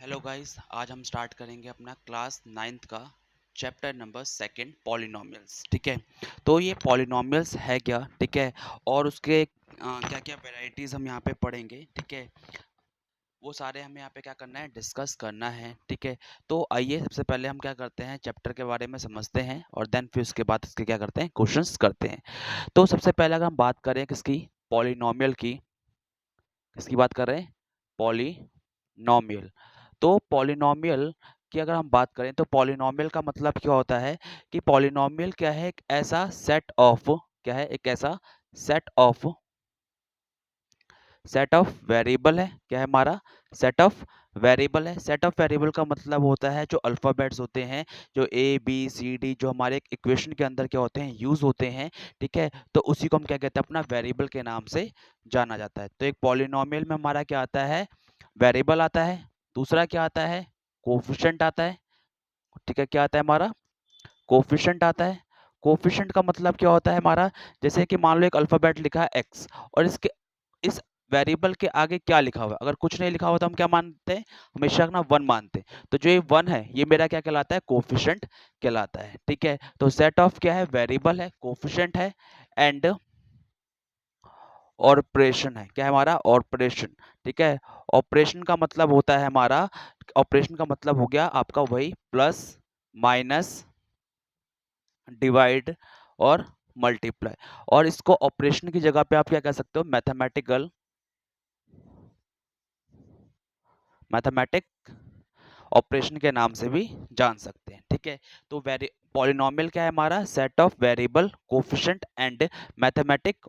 Hello guys, आज हम start करेंगे अपना क्लास नाइन्थ का चैप्टर नंबर सेकंड पॉलिनॉमियल्स। ठीक है, तो ये पॉलिनॉमियल्स है क्या, ठीक है, और उसके क्या क्या वेराइटीज़ हम यहाँ पे पढ़ेंगे। ठीक है, वो सारे हमें यहाँ पे क्या करना है, डिस्कस करना है। ठीक है, तो आइए सबसे पहले हम क्या करते हैं, चैप्टर के बारे में समझते हैं और देन फिर उसके बाद इसके क्या करते हैं, क्वेश्चंस करते हैं। तो सबसे पहले अगर हम बात करें किसकी, पॉलिनॉमियल की, किसकी बात कर रहे हैं, पॉलिनॉमियल। तो पॉलिनॉमियल की अगर हम बात करें तो पॉलिनॉमियल का मतलब क्या होता है कि पॉलिनॉमियल क्या है, एक ऐसा सेट ऑफ, क्या है, एक ऐसा सेट ऑफ वेरिएबल है। क्या है हमारा, सेट ऑफ वेरिएबल है। सेट ऑफ वेरिएबल का मतलब होता है जो अल्फ़ाबेट्स होते हैं, जो ए बी सी डी, जो हमारे एक इक्वेशन के अंदर क्या होते हैं, यूज होते हैं। ठीक है, तो उसी को हम क्या कहते हैं, अपना वेरिएबल के नाम से जाना जाता है। तो एक पॉलिनॉमियल में हमारा क्या आता है, वेरिएबल आता है। दूसरा क्या आता है, कोफिशिएंट आता है। ठीक है, क्या आता है हमारा, कोफिशिएंट आता है। कोफिशिएंट का मतलब क्या होता है हमारा, जैसे कि मान लो एक अल्फाबेट लिखा है एक्स और इसके इस वेरिएबल के आगे क्या लिखा हुआ है, अगर कुछ नहीं लिखा हुआ तो हम क्या मानते हैं, हमेशा ना वन मानते हैं। तो जो ये वन है ये मेरा क्या कहलाता है, कोफिशिएंट कहलाता है। ठीक है, तो सेट ऑफ क्या है, वेरिएबल है, कोफिशिएंट है, एंड ऑपरेशन है। क्या है हमारा, ऑपरेशन। ठीक है, ऑपरेशन का मतलब होता है हमारा, ऑपरेशन का मतलब हो गया आपका वही प्लस माइनस डिवाइड और मल्टीप्लाई। और इसको ऑपरेशन की जगह पे आप क्या कह सकते हो, मैथमेटिक ऑपरेशन के नाम से भी जान सकते हैं। ठीक है, तो वेरी पॉलिनॉमियल क्या है हमारा, set of variable, coefficient and mathematic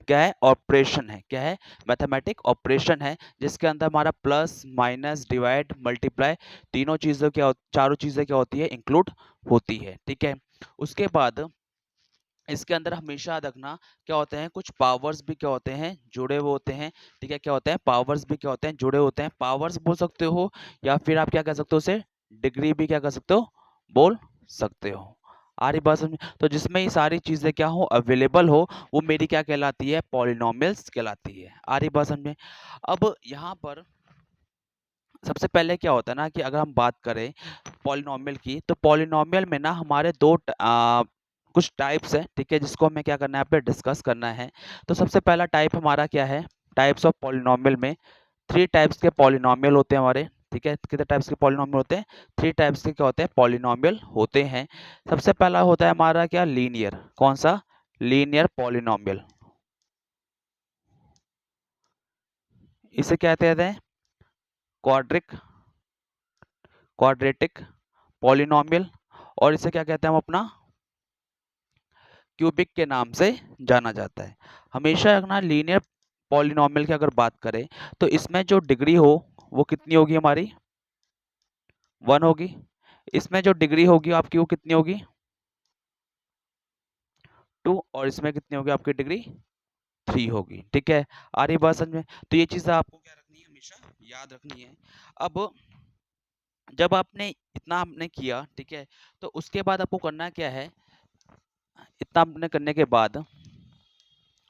क्या है, ऑपरेशन है। क्या है, मैथमेटिक ऑपरेशन है, जिसके अंदर हमारा प्लस माइनस डिवाइड मल्टीप्लाई तीनों चीज़ें क्या, चारों चीज़ें क्या होती है, इंक्लूड होती है। ठीक है, उसके बाद इसके अंदर हमेशा याद रखना क्या होते हैं, कुछ पावर्स भी क्या होते हैं, जुड़े हुए होते हैं। ठीक है, क्या होते हैं, पावर्स भी क्या होते हैं, जुड़े होते हैं। पावर्स बोल सकते हो या फिर आप क्या कह सकते हो, उसे डिग्री भी क्या कर सकते हो, बोल सकते हो। आ रही बात समझ, तो जिसमें ये सारी चीजें क्या हो, अवेलेबल हो, वो मेरी क्या कहलाती है, पॉलिनॉमियल्स कहलाती है। आ रही बात समझ में। अब यहाँ पर सबसे पहले क्या होता है ना कि अगर हम बात करें पॉलिनॉमियल की, तो पॉलिनॉमियल में ना हमारे कुछ टाइप्स हैं। ठीक है, जिसको हमें क्या करना है, यहाँ पे डिस्कस करना है। तो सबसे पहला टाइप हमारा क्या है, टाइप्स ऑफ पॉलिनॉमियल में थ्री टाइप्स के पॉलिनॉमियल होते हैं हमारे। ठीक है, कितने टाइप्स के पॉलिनॉमियल होते हैं, थ्री टाइप्स के क्या होते हैं, पॉलिनॉमियल होते हैं। सबसे पहला होता है हमारा क्या, लीनियर। कौन सा, लीनियर पॉलिनॉमियल। इसे क्या कहते हैं, क्वाड्रिक क्वाड्रेटिक पॉलिनॉमियल। और इसे क्या कहते हैं हम अपना, क्यूबिक के नाम से जाना जाता है। हमेशा रखना, लीनियर पॉलिनॉमियल की अगर बात करें तो इसमें जो डिग्री हो वो कितनी होगी हमारी, वन होगी। इसमें जो डिग्री होगी आपकी वो कितनी होगी, टू। और इसमें कितनी होगी आपकी डिग्री, थ्री होगी। ठीक है, आ रही बात समझ में। तो ये चीज़ आपको क्या रखनी है, हमेशा याद रखनी है। अब जब आपने इतना आपने किया, ठीक है, तो उसके बाद आपको करना क्या है, इतना आपने करने के बाद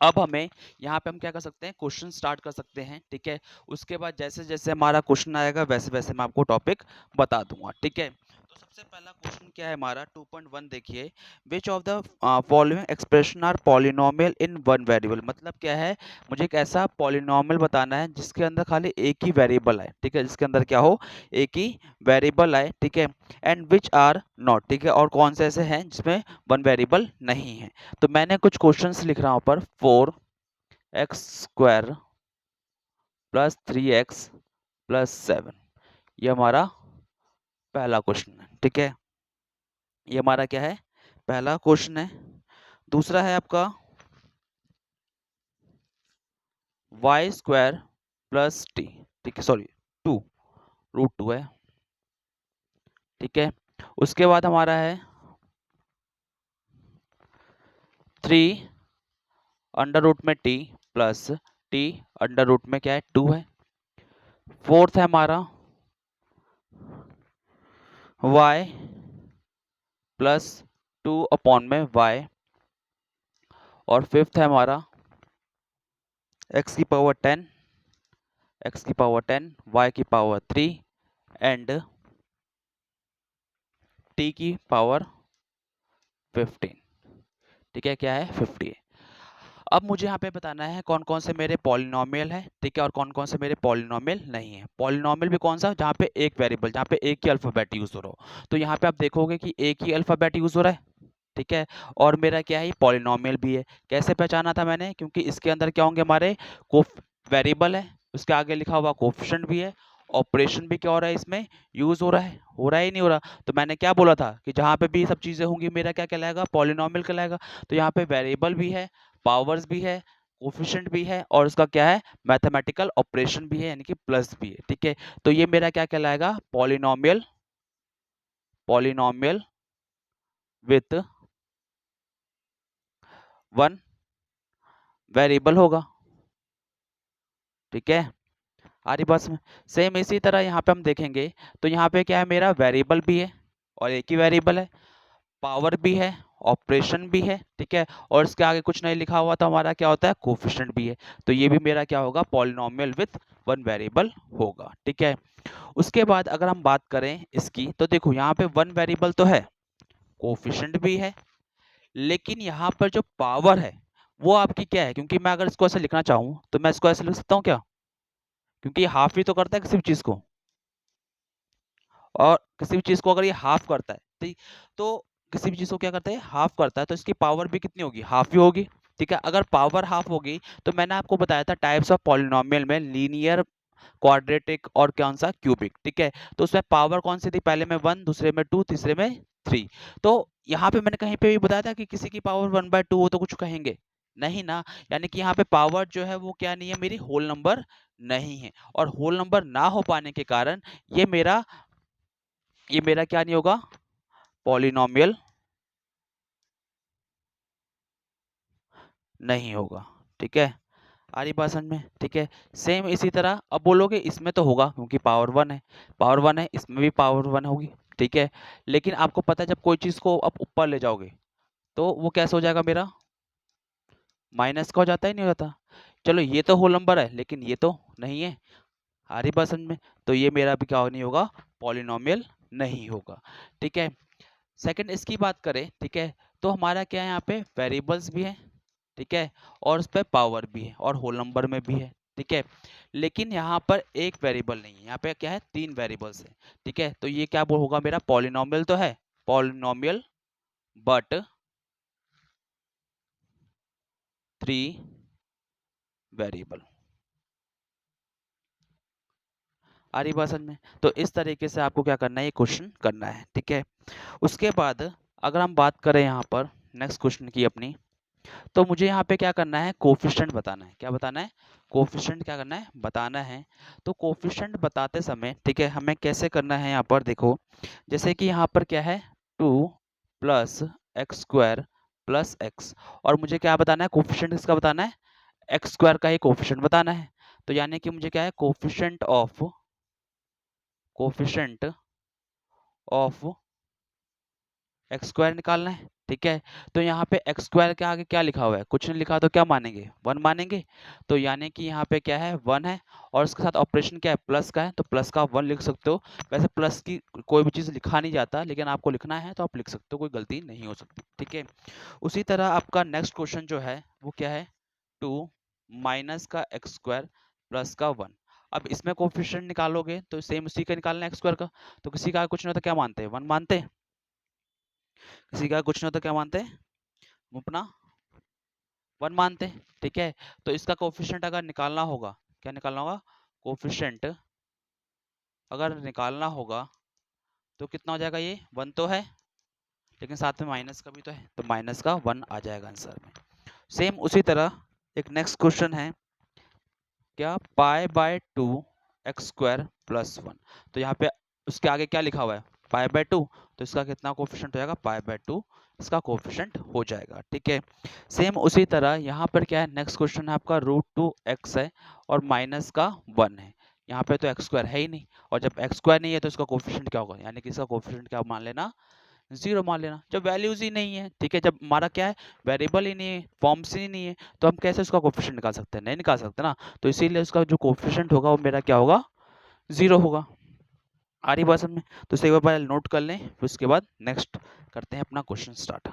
अब हमें यहाँ पे हम क्या कर सकते हैं, क्वेश्चन स्टार्ट कर सकते हैं। ठीक है, उसके बाद जैसे जैसे हमारा क्वेश्चन आएगा वैसे वैसे मैं आपको टॉपिक बता दूंगा। ठीक है, तो सबसे पहला क्वेश्चन क्या है हमारा, 2.1 देखिए, which of the following expression are polynomial in one variable. मतलब क्या है, मुझे एक ऐसा पॉलिनॉमियल बताना है जिसके अंदर खाली एक ही वेरिएबल है। ठीक है, जिसके अंदर क्या हो, एक ही वेरिएबल है। ठीक है, एंड विच आर नॉट। ठीक है, और कौन से ऐसे हैं जिसमें वन वेरिएबल नहीं है। तो मैंने कुछ क्वेश्चंस लिख रहा हूँ पर, 4x² प्लस 3x प्लस 7, ये हमारा पहला क्वेश्चन है। ठीक है, ये हमारा क्या है, पहला क्वेश्चन है। दूसरा है आपका y² प्लस टी। ठीक है, सॉरी, 2, √2 है। ठीक है, उसके बाद हमारा है 3 अंडर रूट में t plus t under root में क्या है, 2 है। फोर्थ है हमारा y प्लस 2 में y। और फिफ्थ है हमारा x की पावर 10, y की पावर 3 एंड टी की पावर 15। ठीक है, क्या है 50 है। अब मुझे यहाँ पे बताना है कौन कौन से मेरे पॉलिनोमियल है, ठीक है, और कौन कौन से मेरे पॉलिनोमियल नहीं है। पॉलिनोमियल भी कौन सा, जहाँ पे एक वेरिएबल, जहाँ पे एक ही अल्फाबेट यूज हो रहा हो। तो यहाँ पे आप देखोगे कि एक ही अल्फाबेट यूज हो रहा है, ठीक है, और मेरा क्या है, पॉलिनोमियल भी है। कैसे पहचाना था मैंने, क्योंकि इसके अंदर क्या होंगे हमारे वेरिएबल है, उसके आगे लिखा हुआ कोफिशिएंट भी है, ऑपरेशन भी क्या हो रहा है इसमें यूज हो रहा है ही नहीं हो रहा। तो मैंने क्या बोला था कि जहाँ पे भी ये सब चीजें होंगी मेरा क्या कहलाएगा, पॉलिनोमियल कहलाएगा। तो यहाँ पे वेरिएबल भी है, पावर्स भी है, कोफिशिएंट भी है, और उसका क्या है, मैथमेटिकल ऑपरेशन भी है, यानी कि प्लस भी है, ठीक है। तो ये मेरा क्या कहलाएगा, polynomial, polynomial with one variable होगा, ठीक है। आ रही बात में, सेम इसी तरह यहाँ पे हम देखेंगे तो यहाँ पे क्या है, मेरा वेरिएबल भी है और एक ही वेरिएबल है, पावर भी है, ऑपरेशन भी है, ठीक है, और इसके आगे कुछ नहीं लिखा हुआ तो हमारा क्या होता है, कोफिशिएंट भी है। तो ये भी मेरा क्या होगा, पॉलिनोमियल विथ वन वेरिएबल होगा, ठीक है। उसके बाद अगर हम बात करें इसकी, तो देखो यहाँ पे वन वेरिएबल तो है, कोफिशिएंट भी है, लेकिन यहाँ पर जो पावर है वो आपकी क्या है, क्योंकि मैं अगर इसको ऐसे लिखना चाहूँ तो मैं इसको ऐसे लिख सकता हूँ क्या, क्योंकि ये हाफ ही तो करता है किसी भी चीज को, और किसी भी चीज को अगर ये हाफ करता है, ठीक, तो किसी भी चीज को क्या करता है, हाफ करता है, तो इसकी पावर भी कितनी होगी, हाफ ही होगी, ठीक है। अगर पावर हाफ होगी तो मैंने आपको बताया था टाइप्स ऑफ पॉलिनोमियल में लीनियर, क्वाड्रेटिक और कौन सा, क्यूबिक, ठीक है। तो उसमें पावर कौन सी थी, पहले में वन, दूसरे में टू, तीसरे में थ्री। तो यहाँ पे मैंने कहीं पे भी बताया था कि किसी की पावर वन बाय टू हो तो कुछ कहेंगे नहीं ना, यानी कि यहाँ पे पावर जो है वो क्या नहीं है, मेरी होल नंबर नहीं है, और होल नंबर ना हो पाने के कारण ये मेरा ये मेरा क्या नहीं होगा, पॉलिनोमियल नहीं होगा, ठीक है। आ रही बात समझ में, ठीक है। सेम इसी तरह अब बोलोगे इसमें तो होगा क्योंकि पावर वन है, पावर वन है, इसमें भी पावर वन होगी, ठीक है। लेकिन आपको पता है जब कोई चीज को आप ऊपर ले जाओगे तो वो कैसे हो जाएगा, मेरा माइनस का हो जाता है, नहीं हो जाता। चलो ये तो होल नंबर है लेकिन ये तो नहीं है, आ रही बात समझ में। तो ये मेरा भी क्या नहीं होगा, पॉलिनोमियल नहीं होगा, ठीक है। सेकंड इसकी बात करें, ठीक है, तो हमारा क्या है, यहाँ पे वेरिएबल्स भी है, ठीक है, और उस पर पावर भी है और होल नंबर में भी है, ठीक है। लेकिन यहाँ पर एक वेरिएबल नहीं है, यहाँ पे क्या है, तीन वेरिएबल्स है, ठीक है। तो ये क्या होगा, मेरा पॉलिनोमियल तो है, पॉलिनोमियल बट थ्री वेरिएबल। आ रही बात समझ में। तो इस तरीके से आपको क्या करना है, ये क्वेश्चन करना है, ठीक है। उसके बाद अगर हम बात करें यहाँ पर नेक्स्ट क्वेश्चन की अपनी, तो मुझे यहाँ पे क्या करना है, कोफिशिएंट बताना है, क्या बताना है, कोफिशिएंट क्या करना है, बताना है। तो कोफिशिएंट बताते समय, ठीक है, हमें कैसे करना है, यहाँ पर देखो, जैसे कि यहाँ पर क्या है, two plus x square plus x, और मुझे क्या बताना है, कोफिशिएंट किसका बताना है, एक्स स्क्वायर का ही कोफिशिएंट बताना है। तो यानी कि मुझे क्या है, कोफिशिएंट ऑफ एक्स स्क्वायर निकालना है, ठीक है। तो यहाँ पे एक्स स्क्वायर के आगे क्या लिखा हुआ है, कुछ नहीं लिखा, तो क्या मानेंगे, वन मानेंगे। तो यानी कि यहाँ पे क्या है, वन है, और उसके साथ ऑपरेशन क्या है, प्लस का है, तो प्लस का वन लिख सकते हो। वैसे प्लस की कोई भी चीज़ लिखा नहीं जाता, लेकिन आपको लिखना है तो आप लिख सकते हो, कोई गलती नहीं हो सकती, ठीक है। उसी तरह आपका नेक्स्ट क्वेश्चन जो है वो क्या है, टू माइनस का एक्स स्क्वायर प्लस का वन। अब इसमें कोफिशिएंट निकालोगे तो सेम उसी का निकालना है, एक्स स्क्वायर का। तो किसी का कुछ नहीं होता, क्या मानते हैं, वन मानते हैं, किसी का कुछ नहीं होता, क्या मानते हैं, अपना वन मानते हैं, ठीक है। तो इसका कोफिशिएंट अगर निकालना होगा, क्या निकालना होगा, कोफिशिएंट अगर निकालना होगा तो कितना हो जाएगा, ये वन तो है लेकिन साथ में माइनस का भी तो है, तो माइनस का वन आ जाएगा आंसर में। सेम उसी तरह एक नेक्स्ट क्वेश्चन है, क्या, pi by two x square plus one. तो यहाँ पे उसके आगे क्या लिखा हुआ है, पाई बाय टू, तो इसका कितना कोफिशिएंट हो जाएगा, पाई बाय टू इसका कोफिशिएंट हो जाएगा, ठीक है। सेम उसी तरह यहाँ पर क्या है, नेक्स्ट क्वेश्चन है आपका, रूट टू एक्स है और माइनस का वन है। यहाँ पे तो एक्स स्क्वायर है ही नहीं, और जब एक्स स्क्वायर नहीं है तो इसका कोफिशिएंट क्या होगा, यानी कि इसका कोफिशिएंट क्या मान लेना, जीरो मान लेना। जब वैल्यूज ही नहीं है, ठीक है, जब हमारा क्या है, वेरिएबल ही नहीं है, फॉर्म्स ही नहीं है, तो हम कैसे उसका कोफिशिएंट निकाल सकते हैं, नहीं निकाल सकते ना। तो इसीलिए उसका जो कोफिशिएंट होगा वो मेरा क्या होगा, जीरो होगा। आ रही बात समझ में? तो इसे एक बार पहले नोट कर लें, फिर उसके बाद नेक्स्ट करते हैं अपना क्वेश्चन स्टार्ट।